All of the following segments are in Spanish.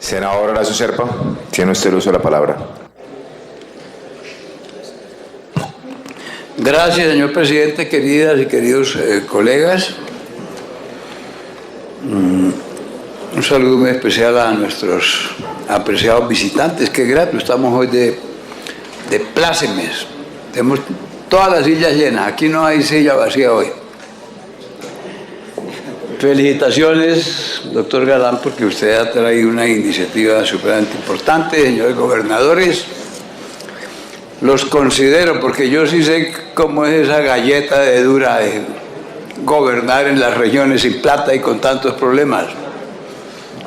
Senador Horacio Serpa, tiene usted el uso de la palabra. Gracias, señor presidente, queridas y queridos colegas. Un saludo muy especial a nuestros apreciados visitantes. Qué grato, estamos hoy de plácemes. Tenemos todas las sillas llenas, aquí no hay silla vacía hoy. Felicitaciones, doctor Galán, porque usted ha traído una iniciativa supremamente importante. Señores gobernadores, los considero, porque yo sí sé cómo es esa galleta de dura de gobernar en las regiones sin plata y con tantos problemas.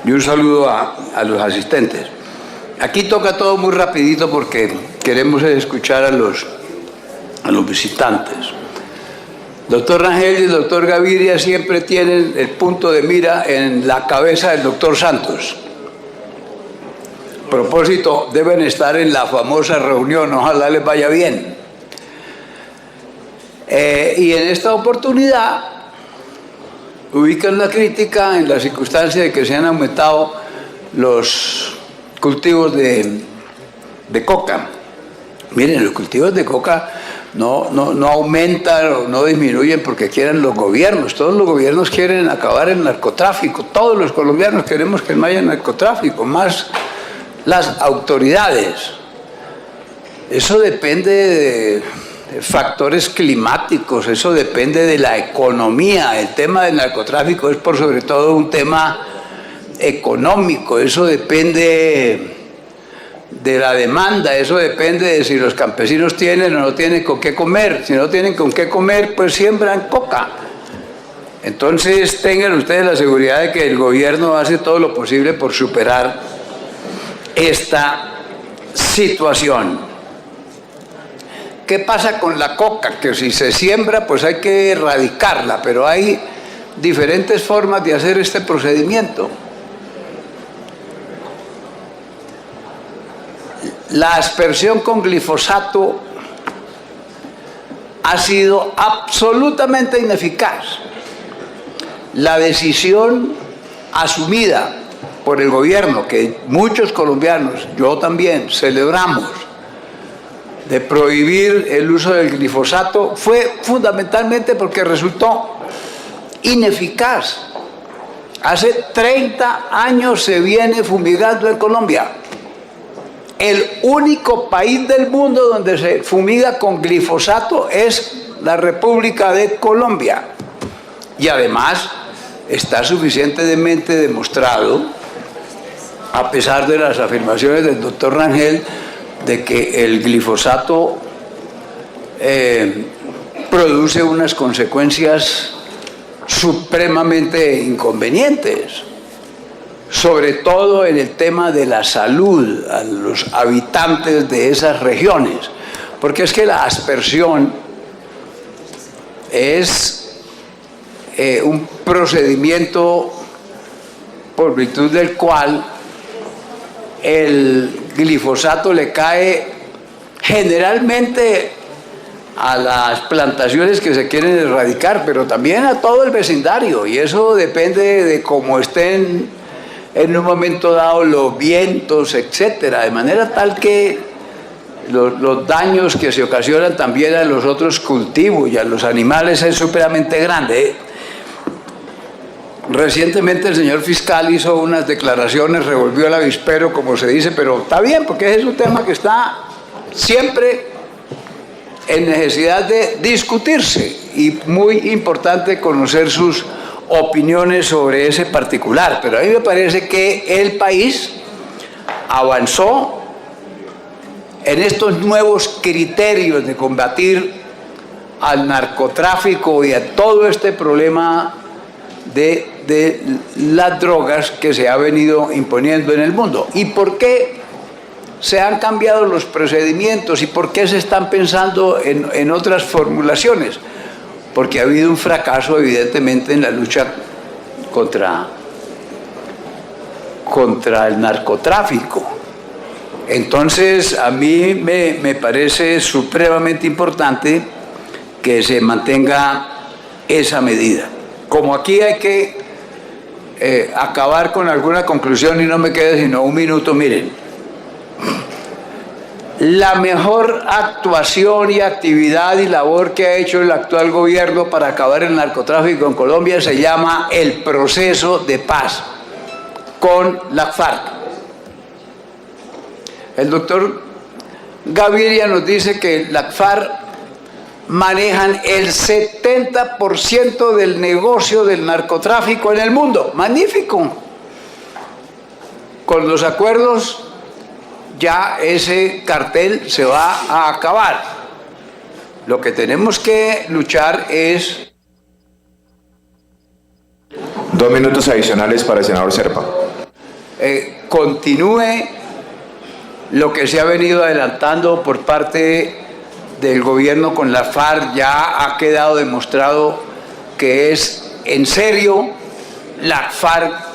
Y un saludo a los asistentes. Aquí toca todo muy rapidito porque queremos escuchar a los visitantes. Doctor Rangel y el doctor Gaviria siempre tienen el punto de mira en la cabeza del doctor Santos. A propósito, deben estar en la famosa reunión, ojalá les vaya bien. Y en esta oportunidad ubican la crítica en la circunstancia de que se han aumentado los cultivos de coca. Miren, los cultivos de coca no aumentan o no disminuyen porque quieran los gobiernos. Todos los gobiernos quieren acabar el narcotráfico. Todos los colombianos queremos que no haya narcotráfico, más las autoridades. Eso depende de factores climáticos, eso depende de la economía. El tema del narcotráfico es por sobre todo un tema económico, eso depende de la demanda, eso depende de si los campesinos tienen o no tienen con qué comer. Si no tienen con qué comer, pues siembran coca. Entonces tengan ustedes la seguridad de que el gobierno hace todo lo posible por superar esta situación. ¿Qué pasa con la coca? Que si se siembra, pues hay que erradicarla, pero hay diferentes formas de hacer este procedimiento. La aspersión con glifosato ha sido absolutamente ineficaz. La decisión asumida por el gobierno, que muchos colombianos, yo también, celebramos, de prohibir el uso del glifosato, fue fundamentalmente porque resultó ineficaz. Hace 30 años se viene fumigando en Colombia. El único país del mundo donde se fumiga con glifosato es la República de Colombia. Y además está suficientemente demostrado, a pesar de las afirmaciones del doctor Rangel, de que el glifosato produce unas consecuencias supremamente inconvenientes, sobre todo en el tema de la salud a los habitantes de esas regiones, porque es que la aspersión es un procedimiento por virtud del cual el glifosato le cae generalmente a las plantaciones que se quieren erradicar, pero también a todo el vecindario, y eso depende de cómo estén en un momento dado los vientos, etcétera, de manera tal que los daños que se ocasionan también a los otros cultivos y a los animales es supremamente grande. Recientemente el señor fiscal hizo unas declaraciones, revolvió el avispero, como se dice, pero está bien, porque es un tema que está siempre en necesidad de discutirse y muy importante conocer sus opiniones sobre ese particular. Pero a mí me parece que el país avanzó en estos nuevos criterios de combatir al narcotráfico y a todo este problema de las drogas que se ha venido imponiendo en el mundo. ¿Y por qué se han cambiado los procedimientos y por qué se están pensando en otras formulaciones? Porque ha habido un fracaso evidentemente en la lucha contra el narcotráfico. Entonces a mí me parece supremamente importante que se mantenga esa medida. Como aquí hay que acabar con alguna conclusión y no me quede sino un minuto. Miren, la mejor actuación y actividad y labor que ha hecho el actual gobierno para acabar el narcotráfico en Colombia se llama el proceso de paz con la FARC. El doctor Gaviria nos dice que la FARC manejan el 70% del negocio del narcotráfico en el mundo. ¡Magnífico! Con los acuerdos ya ese cartel se va a acabar. Lo que tenemos que luchar es... 2 minutos adicionales para el senador Serpa. Continúe lo que se ha venido adelantando por parte del gobierno con la FARC. Ya ha quedado demostrado que es en serio. La FARC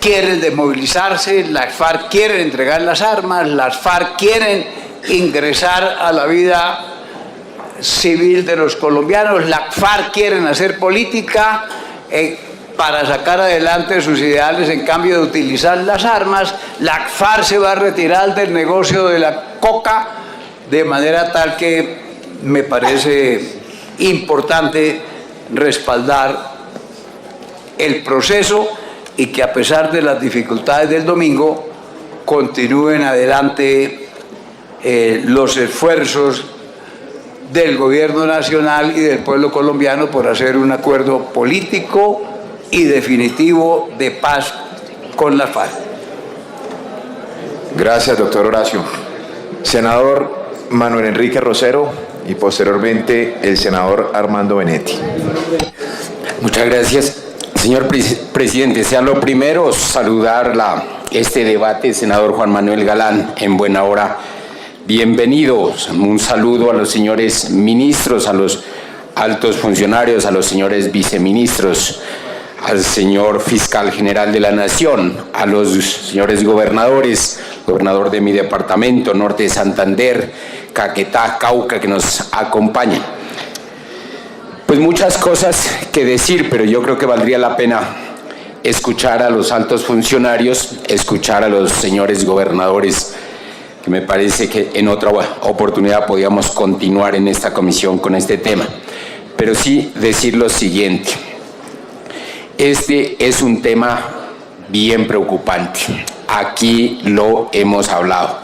quiere desmovilizarse, las FARC quieren entregar las armas, las FARC quieren ingresar a la vida civil de los colombianos, las FARC quieren hacer política para sacar adelante sus ideales en cambio de utilizar las armas. La FARC se va a retirar del negocio de la coca, de manera tal que me parece importante respaldar el proceso y que a pesar de las dificultades del domingo continúen adelante los esfuerzos del gobierno nacional y del pueblo colombiano por hacer un acuerdo político y definitivo de paz con la FARC. Gracias, doctor Horacio. Senador Manuel Enrique Rosero y posteriormente el senador Armando Benetti. Muchas gracias. Señor presidente, sea lo primero saludar este debate, senador Juan Manuel Galán, en buena hora. Bienvenidos. Un saludo a los señores ministros, a los altos funcionarios, a los señores viceministros, al señor fiscal general de la Nación, a los señores gobernadores, gobernador de mi departamento, Norte de Santander, Caquetá, Cauca, que nos acompañan. Pues muchas cosas que decir, pero yo creo que valdría la pena escuchar a los altos funcionarios, escuchar a los señores gobernadores, que me parece que en otra oportunidad podíamos continuar en esta comisión con este tema. Pero sí decir lo siguiente: este es un tema bien preocupante. Aquí lo hemos hablado.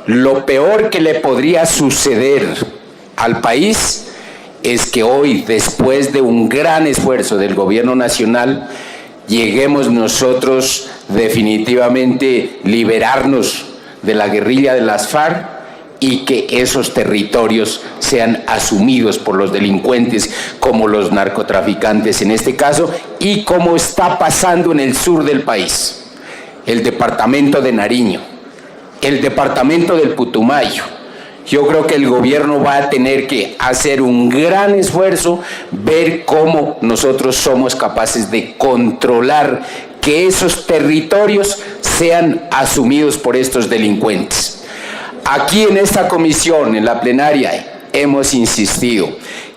Lo peor que le podría suceder al país es que hoy, después de un gran esfuerzo del gobierno nacional, lleguemos nosotros definitivamente a liberarnos de la guerrilla de las FARC y que esos territorios sean asumidos por los delincuentes como los narcotraficantes en este caso, y como está pasando en el sur del país, el departamento de Nariño, el departamento del Putumayo. Yo creo que el gobierno va a tener que hacer un gran esfuerzo, ver cómo nosotros somos capaces de controlar que esos territorios sean asumidos por estos delincuentes. Aquí en esta comisión, en la plenaria, hemos insistido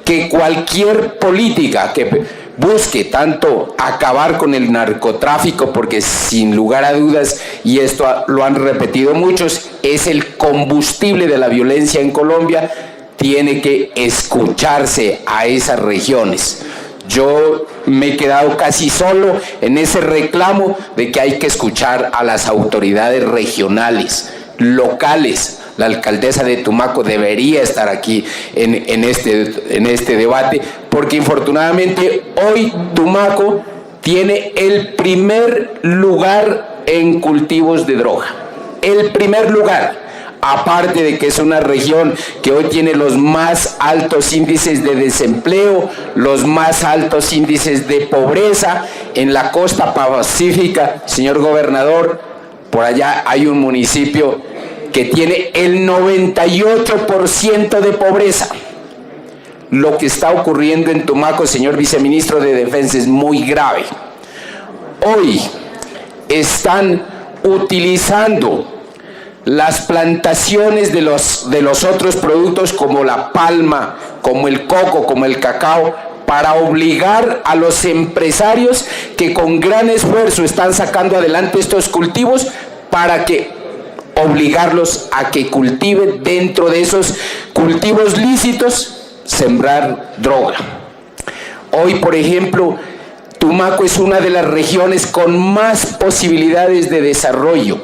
que cualquier política que busque tanto acabar con el narcotráfico, porque sin lugar a dudas, y esto lo han repetido muchos, es el combustible de la violencia en Colombia, tiene que escucharse a esas regiones. Yo me he quedado casi solo en ese reclamo de que hay que escuchar a las autoridades regionales, locales. La alcaldesa de Tumaco debería estar aquí en este debate, porque infortunadamente hoy Tumaco tiene el primer lugar en cultivos de droga. El primer lugar, aparte de que es una región que hoy tiene los más altos índices de desempleo, los más altos índices de pobreza en la costa pacífica. Señor gobernador, por allá hay un municipio que tiene el 98% de pobreza. Lo que está ocurriendo en Tumaco, señor viceministro de Defensa, es muy grave. Hoy están utilizando las plantaciones de los otros productos como la palma, como el coco, como el cacao, para obligar a los empresarios que con gran esfuerzo están sacando adelante estos cultivos, para que obligarlos a que cultiven dentro de esos cultivos lícitos, sembrar droga. Hoy, por ejemplo, Tumaco es una de las regiones con más posibilidades de desarrollo.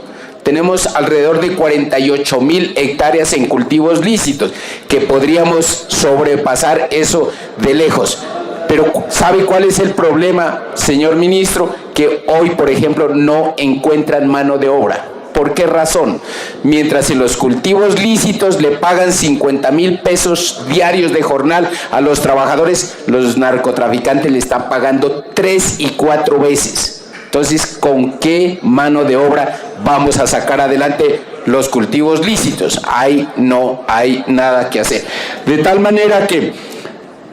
Tenemos alrededor de 48.000 hectáreas en cultivos lícitos, que podríamos sobrepasar eso de lejos. Pero ¿sabe cuál es el problema, señor ministro? Que hoy, por ejemplo, no encuentran mano de obra. ¿Por qué razón? Mientras en los cultivos lícitos le pagan 50.000 pesos diarios de jornal a los trabajadores, los narcotraficantes le están pagando 3 y 4 veces. Entonces, ¿con qué mano de obra vamos a sacar adelante los cultivos lícitos? Ahí no hay nada que hacer. De tal manera que,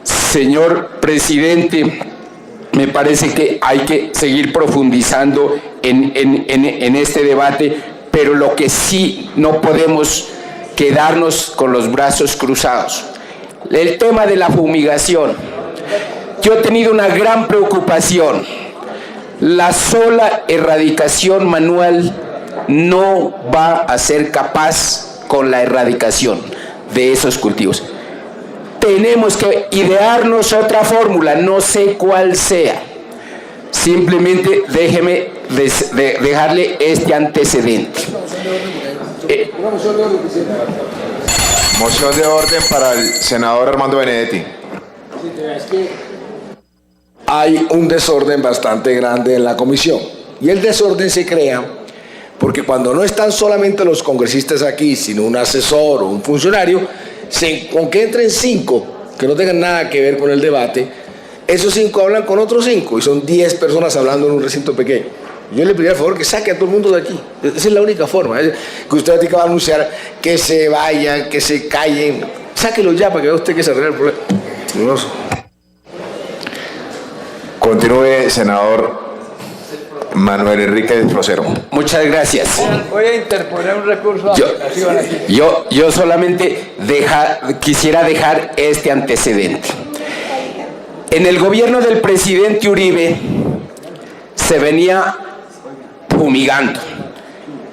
señor presidente, me parece que hay que seguir profundizando en este debate, pero lo que sí no podemos quedarnos con los brazos cruzados. El tema de la fumigación. Yo he tenido una gran preocupación. La sola erradicación manual no va a ser capaz con la erradicación de esos cultivos. Tenemos que idearnos otra fórmula, no sé cuál sea. Simplemente déjeme dejarle este antecedente. Moción de orden para el senador Armando Benedetti. Hay un desorden bastante grande en la comisión, y el desorden se crea porque cuando no están solamente los congresistas aquí, sino un asesor o un funcionario, con que entren 5 que no tengan nada que ver con el debate, esos 5 hablan con otros 5 y son 10 personas hablando en un recinto pequeño. Yo le pediría por favor que saque a todo el mundo de aquí. Esa es la única forma. Que usted va a anunciar que se vayan, que se callen. Sáquelo ya para que vea usted que se arregle el problema. Continúe, senador Manuel Enríquez Rosero. Muchas gracias. Voy a interponer un recurso de apelación aquí. Yo solamente quisiera dejar este antecedente. En el gobierno del presidente Uribe se venía fumigando.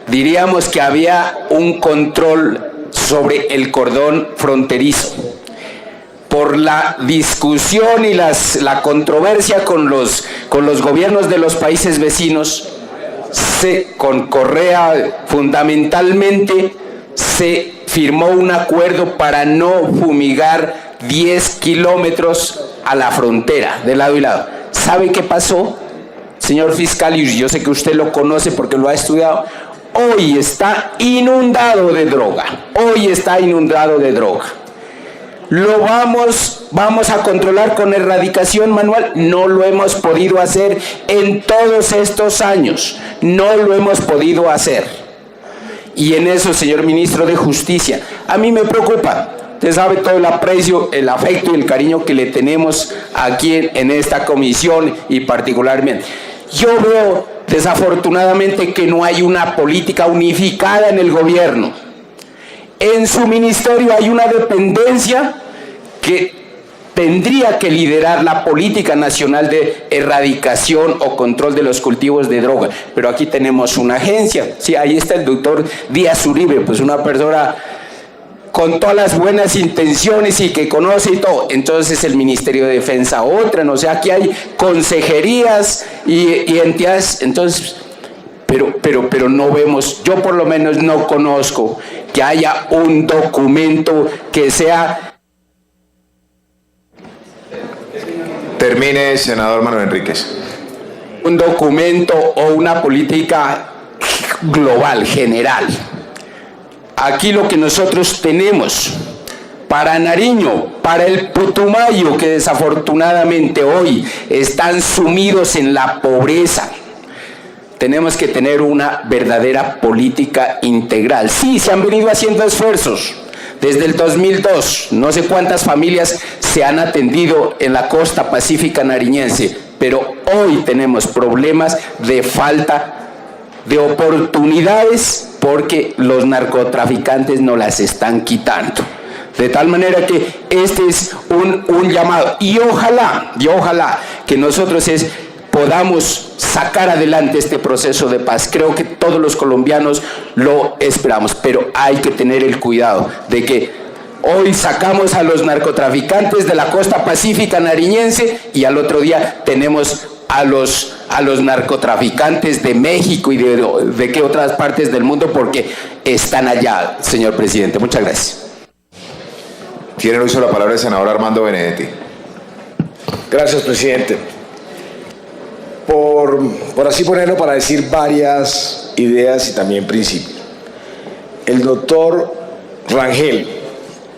Diríamos que había un control sobre el cordón fronterizo. Por la discusión y la controversia con los gobiernos de los países vecinos, con Correa fundamentalmente, se firmó un acuerdo para no fumigar 10 kilómetros a la frontera, de lado y lado. ¿Sabe qué pasó, señor fiscal? Y yo sé que usted lo conoce porque lo ha estudiado. Hoy está inundado de droga. Hoy está inundado de droga. ¿Lo vamos a controlar con erradicación manual? No lo hemos podido hacer en todos estos años. No lo hemos podido hacer. Y en eso, señor ministro de Justicia, a mí me preocupa. Usted sabe todo el aprecio, el afecto y el cariño que le tenemos aquí en esta comisión y particularmente. Yo veo desafortunadamente que no hay una política unificada en el gobierno. En su ministerio hay una dependencia que tendría que liderar la política nacional de erradicación o control de los cultivos de droga. Pero aquí tenemos una agencia. Sí, ahí está el doctor Díaz Uribe, pues una persona con todas las buenas intenciones y que conoce y todo. Entonces el Ministerio de Defensa otra, no sé, aquí hay consejerías y entidades. Entonces, pero no vemos, yo por lo menos no conozco que haya un documento que sea... Termine, senador Manuel Enríquez. Un documento o una política global, general. Aquí lo que nosotros tenemos para Nariño, para el Putumayo, que desafortunadamente hoy están sumidos en la pobreza, tenemos que tener una verdadera política integral. Sí, se han venido haciendo esfuerzos. Desde el 2002, no sé cuántas familias se han atendido en la costa pacífica nariñense, pero hoy tenemos problemas de falta de oportunidades porque los narcotraficantes nos las están quitando. De tal manera que este es un llamado. Y ojalá que nosotros podamos sacar adelante este proceso de paz. Creo que todos los colombianos lo esperamos, pero hay que tener el cuidado de que hoy sacamos a los narcotraficantes de la costa pacífica nariñense y al otro día tenemos a los narcotraficantes de México y de qué otras partes del mundo, porque están allá, señor presidente. Muchas gracias. Tiene el uso de la palabra el senador Armando Benedetti. Gracias, presidente. Por así ponerlo, para decir varias ideas y también principios. El doctor Rangel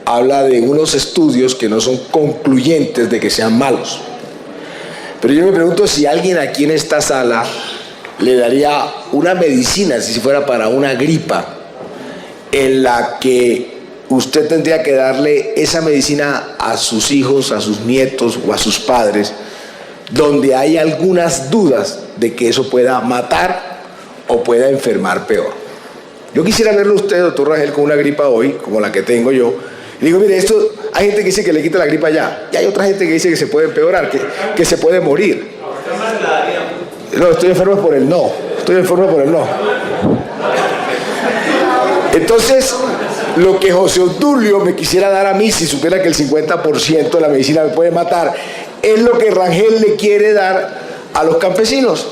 habla de unos estudios que no son concluyentes de que sean malos. Pero yo me pregunto si alguien aquí en esta sala le daría una medicina, si fuera para una gripa, en la que usted tendría que darle esa medicina a sus hijos, a sus nietos o a sus padres, donde hay algunas dudas de que eso pueda matar o pueda enfermar peor. Yo quisiera verlo a usted, doctor Rangel, con una gripa hoy, como la que tengo yo. Y digo, mire, esto, hay gente que dice que le quita la gripa ya, y hay otra gente que dice que se puede empeorar, que se puede morir. No, estoy enfermo por el no. Entonces, lo que José Obdulio me quisiera dar a mí, si supiera que el 50% de la medicina me puede matar, es lo que Rangel le quiere dar a los campesinos.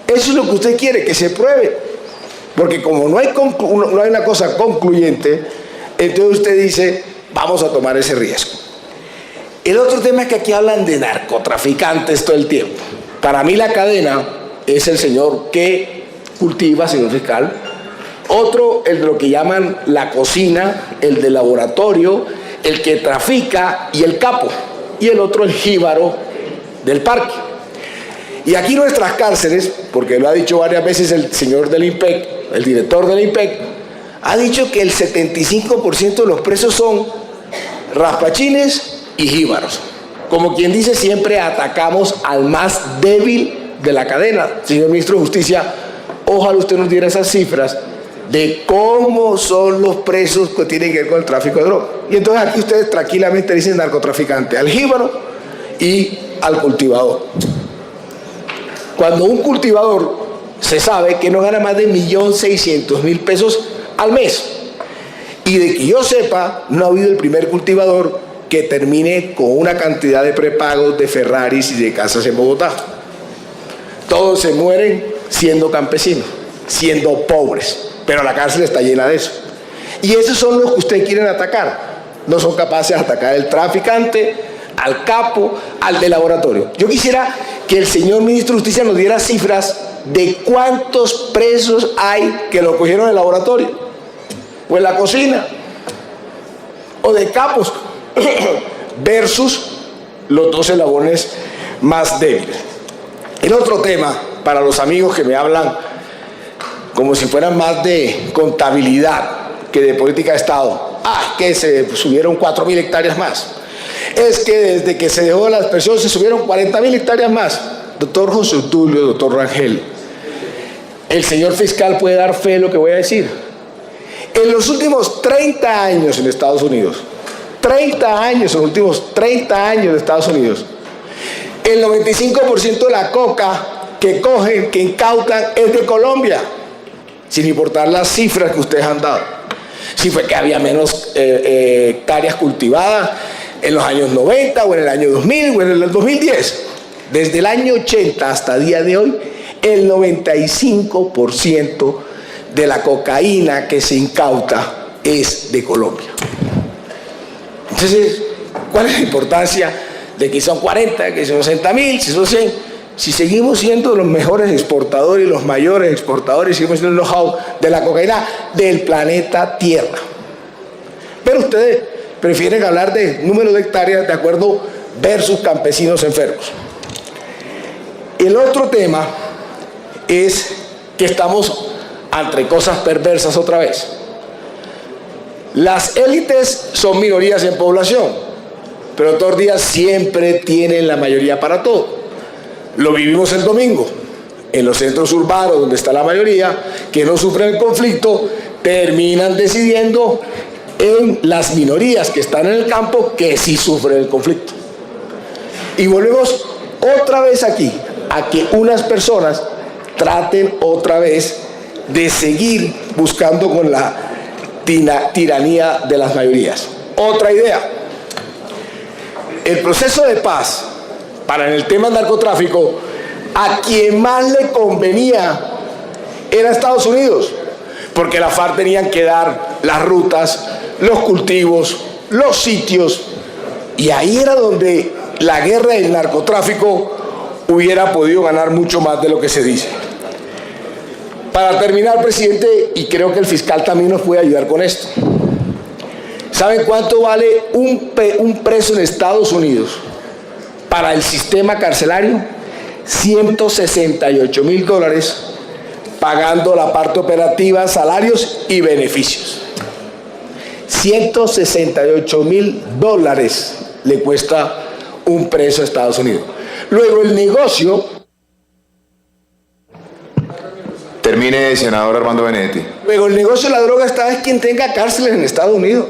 Eso es lo que usted quiere, que se pruebe. Porque como no hay una cosa concluyente, entonces usted dice, vamos a tomar ese riesgo. El otro tema es que aquí hablan de narcotraficantes todo el tiempo. Para mí la cadena es el señor que cultiva, señor fiscal. Otro, el de lo que llaman la cocina, el de laboratorio, el que trafica y el capo. Y el otro, el jíbaro del parque. Y aquí nuestras cárceles, porque lo ha dicho varias veces el señor del IMPEC, el director del IMPEC, ha dicho que el 75% de los presos son raspachines y jíbaros. Como quien dice, siempre atacamos al más débil de la cadena. Señor ministro de Justicia, ojalá usted nos diera esas cifras de cómo son los presos que tienen que ver con el tráfico de droga. Y entonces aquí ustedes tranquilamente dicen narcotraficante al jíbaro y al cultivador. Cuando un cultivador se sabe que no gana más de 1.600.000 pesos al mes, y de que yo sepa, no ha habido el primer cultivador que termine con una cantidad de prepagos de Ferraris y de casas en Bogotá. Todos se mueren siendo campesinos, siendo pobres, pero la cárcel está llena de eso. Y esos son los que ustedes quieren atacar. No son capaces de atacar al traficante, al capo, al de laboratorio. Yo quisiera que el señor ministro de Justicia nos diera cifras de cuántos presos hay que lo cogieron en el laboratorio, o en la cocina, o de capos, versus los dos eslabones más débiles. El otro tema, para los amigos que me hablan como si fueran más de contabilidad que de política de Estado, que se subieron 4.000 hectáreas más, es que desde que se dejó la expresión se subieron 40.000 hectáreas más. Doctor José Obdulio, doctor Rangel, el señor fiscal puede dar fe de lo que voy a decir. En los últimos 30 años en Estados Unidos, en los últimos 30 años de Estados Unidos, el 95% de la coca que cogen, que incautan, es de Colombia, sin importar las cifras que ustedes han dado. Si fue que había menos hectáreas cultivadas en los años 90, o en el año 2000, o en el 2010. Desde el año 80 hasta el día de hoy, el 95% de la cocaína que se incauta es de Colombia. Entonces, ¿cuál es la importancia de que son 40, que son 60.000, si son 100? Si seguimos siendo los mejores exportadores y los mayores exportadores, seguimos siendo el know-how de la cocaína del planeta Tierra. Pero ustedes prefieren hablar de número de hectáreas de acuerdo versus campesinos enfermos. El otro tema es que estamos ante cosas perversas otra vez. Las élites son minorías en población, pero todos los días siempre tienen la mayoría para todo. Lo vivimos el domingo, en los centros urbanos donde está la mayoría, que no sufren el conflicto, terminan decidiendo en las minorías que están en el campo que sí sufren el conflicto. Y volvemos otra vez aquí, a que unas personas traten otra vez de seguir buscando con la tiranía de las mayorías. Otra idea. El proceso de paz para el tema del narcotráfico, a quien más le convenía era Estados Unidos, porque la FARC tenían que dar las rutas, los cultivos, los sitios, y ahí era donde la guerra del narcotráfico hubiera podido ganar mucho más de lo que se dice. Para terminar, presidente, y creo que el fiscal también nos puede ayudar con esto. ¿Saben cuánto vale un preso en Estados Unidos para el sistema carcelario? $168.000, pagando la parte operativa, salarios y beneficios. $168.000 le cuesta un preso a Estados Unidos. Luego el negocio... Termine, senador Armando Benedetti. Luego el negocio de la droga está es quien tenga cárceles en Estados Unidos.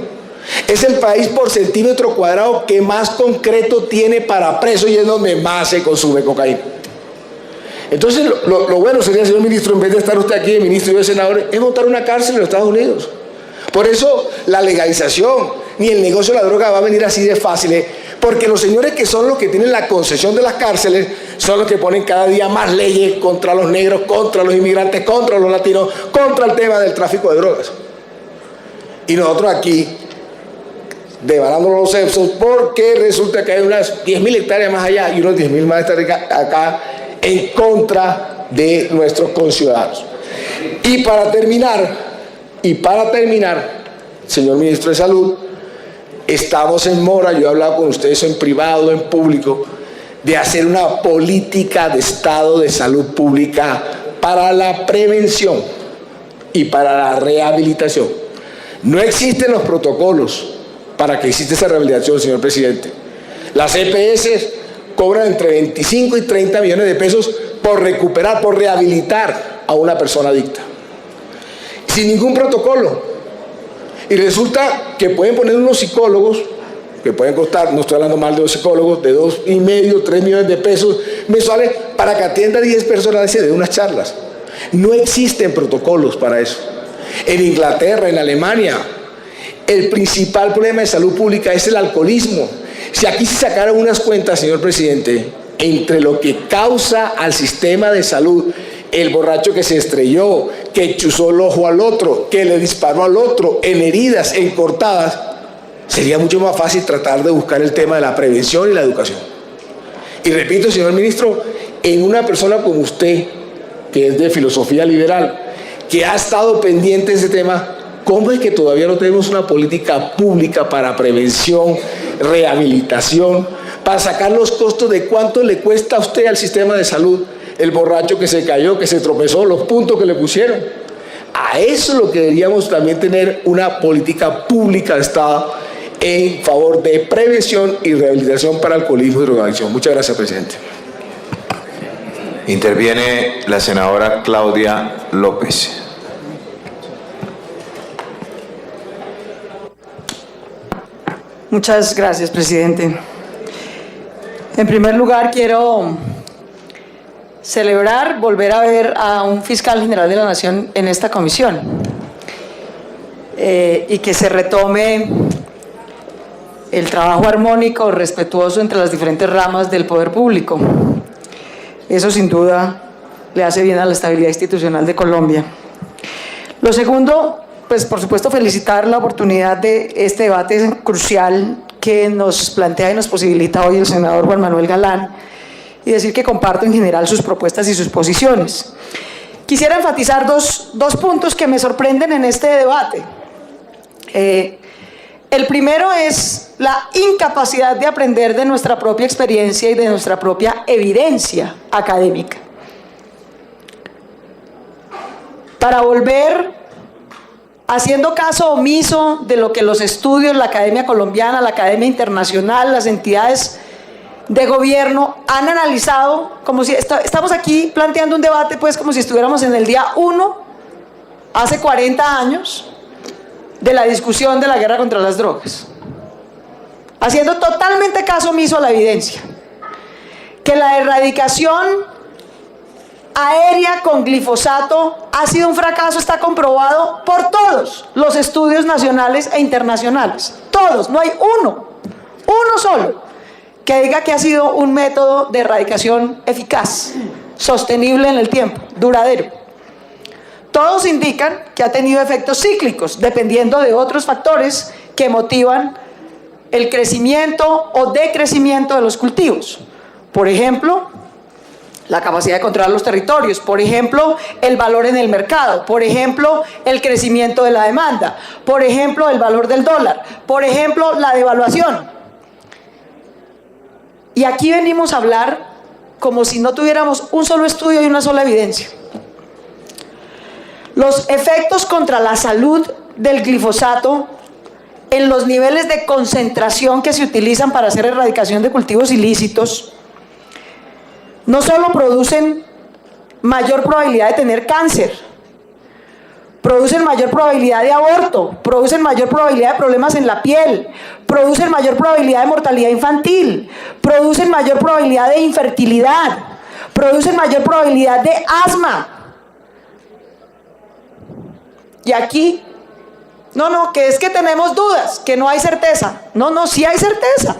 Es el país por centímetro cuadrado que más concreto tiene para presos y es donde más se consume cocaína. Entonces lo bueno sería, señor ministro, en vez de estar usted aquí de ministro y yo de senador, es montar una cárcel en los Estados Unidos. Por eso la legalización ni el negocio de la droga va a venir así de fácil, porque los señores que son los que tienen la concesión de las cárceles son los que ponen cada día más leyes contra los negros, contra los inmigrantes, contra los latinos, contra el tema del tráfico de drogas. Y nosotros aquí devanando los cepsos porque resulta que hay unas 10.000 hectáreas más allá y unos 10.000 más hectáreas acá en contra de nuestros conciudadanos. Y para terminar, señor ministro de Salud, estamos en mora, yo he hablado con ustedes en privado, en público, de hacer una política de Estado de salud pública para la prevención y para la rehabilitación. No existen los protocolos para que exista esa rehabilitación, señor presidente. Las EPS cobran entre 25 y 30 millones de pesos por recuperar, por rehabilitar a una persona adicta, sin ningún protocolo. Y resulta que pueden poner unos psicólogos que pueden costar, no estoy hablando mal de los psicólogos, de 2,5, 3 millones de pesos mensuales para que atienda a 10 personas y de unas charlas. No existen protocolos para eso. En Inglaterra, en Alemania, el principal problema de salud pública es el alcoholismo. Si aquí se sacaran unas cuentas, señor presidente, entre lo que causa al sistema de salud el borracho que se estrelló, que chuzó el ojo al otro, que le disparó al otro, en heridas, en cortadas, sería mucho más fácil tratar de buscar el tema de la prevención y la educación. Y repito, señor ministro, en una persona como usted, que es de filosofía liberal, que ha estado pendiente de ese tema, ¿cómo es que todavía no tenemos una política pública para prevención, rehabilitación, para sacar los costos de cuánto le cuesta a usted al sistema de salud el borracho que se cayó, que se tropezó, los puntos que le pusieron? A eso es lo que deberíamos también tener una política pública de Estado en favor de prevención y rehabilitación para alcoholismo y drogadicción. Muchas gracias, presidente. Interviene la senadora Claudia López. Muchas gracias, presidente. En primer lugar, quiero celebrar volver a ver a un fiscal general de la Nación en esta comisión y que se retome el trabajo armónico, respetuoso entre las diferentes ramas del poder público. Eso sin duda le hace bien a la estabilidad institucional de Colombia. Lo segundo, pues por supuesto felicitar la oportunidad de este debate crucial que nos plantea y nos posibilita hoy el senador Juan Manuel Galán, y decir que comparto en general sus propuestas y sus posiciones. Quisiera enfatizar dos puntos que me sorprenden en este debate. El primero es la incapacidad de aprender de nuestra propia experiencia y de nuestra propia evidencia académica. Para volver haciendo caso omiso de lo que los estudios, la Academia Colombiana, la Academia Internacional, las entidades de gobierno han analizado, como si estamos aquí planteando un debate, pues como si estuviéramos en el día 1, hace 40 años, de la discusión de la guerra contra las drogas, haciendo totalmente caso omiso a la evidencia, que la erradicación aérea con glifosato ha sido un fracaso, está comprobado por todos los estudios nacionales e internacionales. Todos, no hay uno solo, que diga que ha sido un método de erradicación eficaz, sostenible en el tiempo, duradero. Todos indican que ha tenido efectos cíclicos, dependiendo de otros factores que motivan el crecimiento o decrecimiento de los cultivos. Por ejemplo, la capacidad de controlar los territorios, por ejemplo, el valor en el mercado, por ejemplo, el crecimiento de la demanda, por ejemplo, el valor del dólar, por ejemplo, la devaluación. Y aquí venimos a hablar como si no tuviéramos un solo estudio y una sola evidencia. Los efectos contra la salud del glifosato en los niveles de concentración que se utilizan para hacer erradicación de cultivos ilícitos no solo producen mayor probabilidad de tener cáncer, producen mayor probabilidad de aborto, producen mayor probabilidad de problemas en la piel, producen mayor probabilidad de mortalidad infantil, producen mayor probabilidad de infertilidad, producen mayor probabilidad de asma. Y aquí, no, que es que tenemos dudas, que no hay certeza. No, sí hay certeza.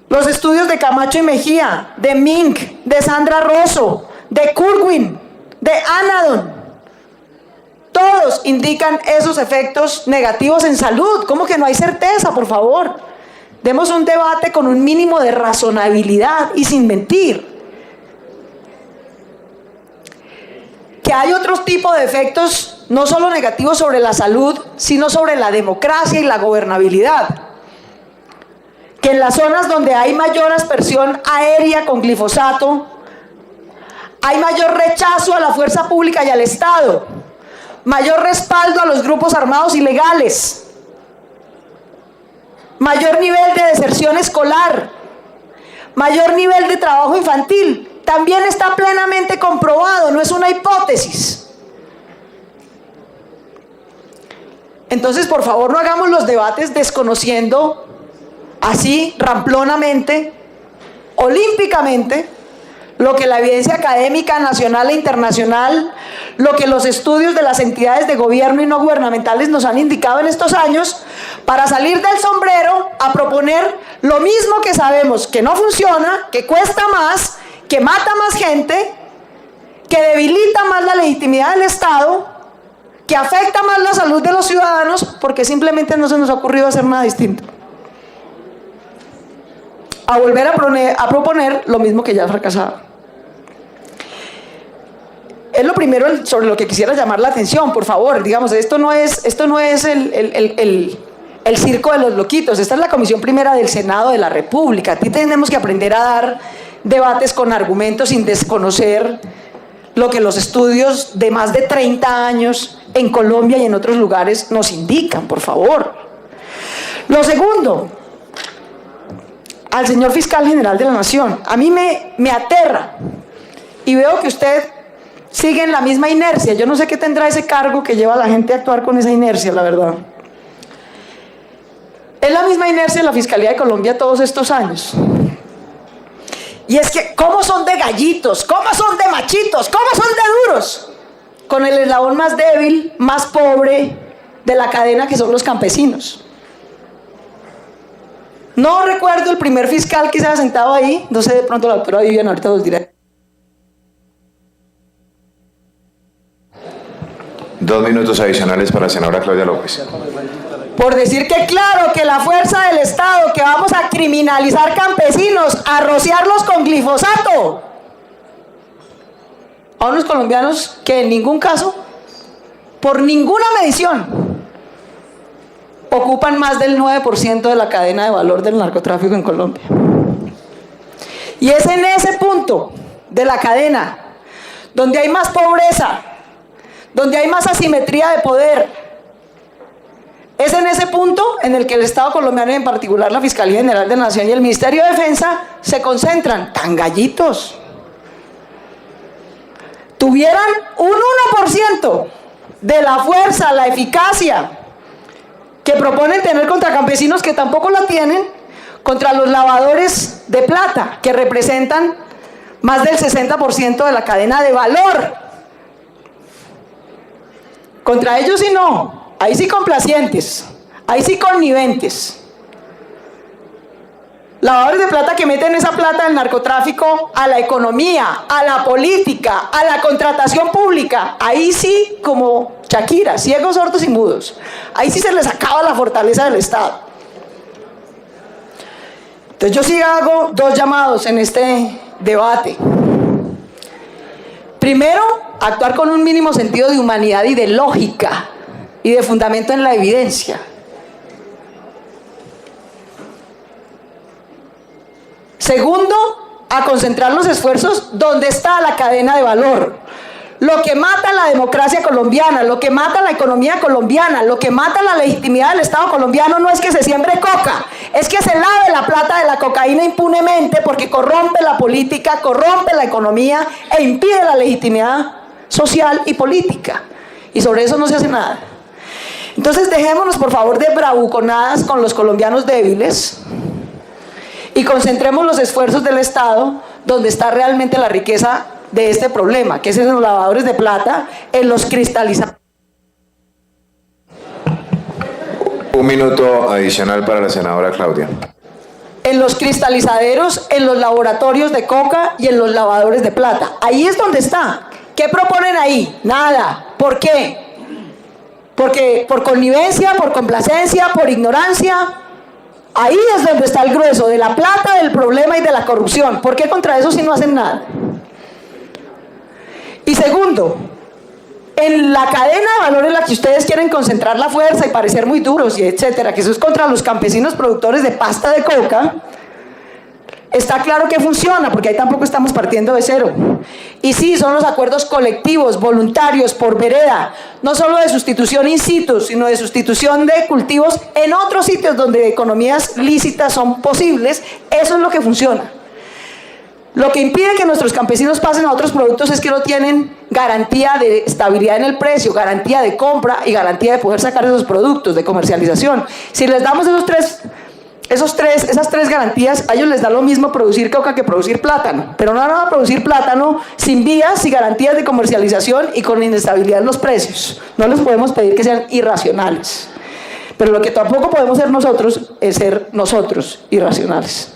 Los estudios de Camacho y Mejía, de Mink, de Sandra Rosso, de Kurwin, de Anadon, todos indican esos efectos negativos en salud. ¿Cómo que no hay certeza? Por favor, demos un debate con un mínimo de razonabilidad y sin mentir. Que hay otro tipo de efectos, no solo negativos sobre la salud, sino sobre la democracia y la gobernabilidad. Que en las zonas donde hay mayor aspersión aérea con glifosato, hay mayor rechazo a la fuerza pública y al Estado, mayor respaldo a los grupos armados ilegales, mayor nivel de deserción escolar, mayor nivel de trabajo infantil. También está plenamente comprobado, no es una hipótesis. Entonces, por favor, no hagamos los debates desconociendo así ramplonamente, olímpicamente, lo que la evidencia académica nacional e internacional, lo que los estudios de las entidades de gobierno y no gubernamentales nos han indicado en estos años, para salir del sombrero a proponer lo mismo que sabemos que no funciona, que cuesta más, que mata más gente, que debilita más la legitimidad del Estado, que afecta más la salud de los ciudadanos, porque simplemente no se nos ha ocurrido hacer nada distinto. A volver a proponer lo mismo que ya ha fracasado. Es lo primero sobre lo que quisiera llamar la atención, por favor. Digamos, esto no es el circo de los loquitos. Esta es la Comisión Primera del Senado de la República. Aquí tenemos que aprender a dar debates con argumentos sin desconocer lo que los estudios de más de 30 años en Colombia y en otros lugares nos indican, por favor. Lo segundo, al señor fiscal general de la Nación, a mí me aterra y veo que usted sigue en la misma inercia. Yo no sé qué tendrá ese cargo que lleva a la gente a actuar con esa inercia, la verdad. Es la misma inercia de la Fiscalía de Colombia todos estos años. Y es que, ¿cómo son de gallitos? ¿Cómo son de machitos? ¿Cómo son de duros? Con el eslabón más débil, más pobre de la cadena, que son los campesinos. No recuerdo el primer fiscal que se ha sentado ahí. No sé, de pronto la doctora Vivian ahorita nos dirá. 2 minutos adicionales para la senadora Claudia López. Por decir que claro, que la fuerza del Estado, que vamos a criminalizar campesinos, a rociarlos con glifosato. A unos colombianos que en ningún caso, por ninguna medición, ocupan más del 9% de la cadena de valor del narcotráfico en Colombia. Y es en ese punto de la cadena donde hay más pobreza, donde hay más asimetría de poder. Es en ese punto en el que el Estado colombiano, en particular la Fiscalía General de la Nación y el Ministerio de Defensa, se concentran. Tan gallitos. Tuvieran un 1% de la fuerza, la eficacia que proponen tener contra campesinos que tampoco la tienen, contra los lavadores de plata, que representan más del 60% de la cadena de valor. Contra ellos sí no, ahí sí complacientes, ahí sí conniventes. Lavadores de plata que meten esa plata del narcotráfico a la economía, a la política, a la contratación pública. Ahí sí, como Shakira, ciegos, sordos y mudos. Ahí sí se les acaba la fortaleza del Estado. Entonces yo sí hago dos llamados en este debate. Primero, actuar con un mínimo sentido de humanidad y de lógica y de fundamento en la evidencia. Segundo, a concentrar los esfuerzos donde está la cadena de valor. Lo que mata la democracia colombiana, lo que mata la economía colombiana, lo que mata la legitimidad del Estado colombiano no es que se siembre coca, es que se lave la plata de la cocaína impunemente, porque corrompe la política, corrompe la economía e impide la legitimidad social y política. Y sobre eso no se hace nada. Entonces dejémonos por favor de bravuconadas con los colombianos débiles y concentremos los esfuerzos del Estado donde está realmente la riqueza de este problema, que es en los lavadores de plata, en los cristalizadores. Un minuto adicional para la senadora Claudia. En los cristalizaderos, en los laboratorios de coca y en los lavadores de plata. Ahí es donde está. ¿Qué proponen ahí? Nada. ¿Por qué? Porque por connivencia, por complacencia, por ignorancia. Ahí es donde está el grueso de la plata, del problema y de la corrupción. ¿Por qué contra eso si no hacen nada? Y segundo, en la cadena de valor en la que ustedes quieren concentrar la fuerza y parecer muy duros y etcétera, que eso es contra los campesinos productores de pasta de coca, está claro que funciona, porque ahí tampoco estamos partiendo de cero. Y sí, son los acuerdos colectivos, voluntarios, por vereda, no solo de sustitución in situ, sino de sustitución de cultivos en otros sitios donde economías lícitas son posibles. Eso es lo que funciona. Lo que impide que nuestros campesinos pasen a otros productos es que no tienen garantía de estabilidad en el precio, garantía de compra y garantía de poder sacar esos productos de comercialización. Si les damos esas tres garantías, a ellos les da lo mismo producir coca que producir plátano, pero no van a producir plátano sin vías y garantías de comercialización y con inestabilidad en los precios. No les podemos pedir que sean irracionales, pero lo que tampoco podemos ser nosotros es ser nosotros irracionales.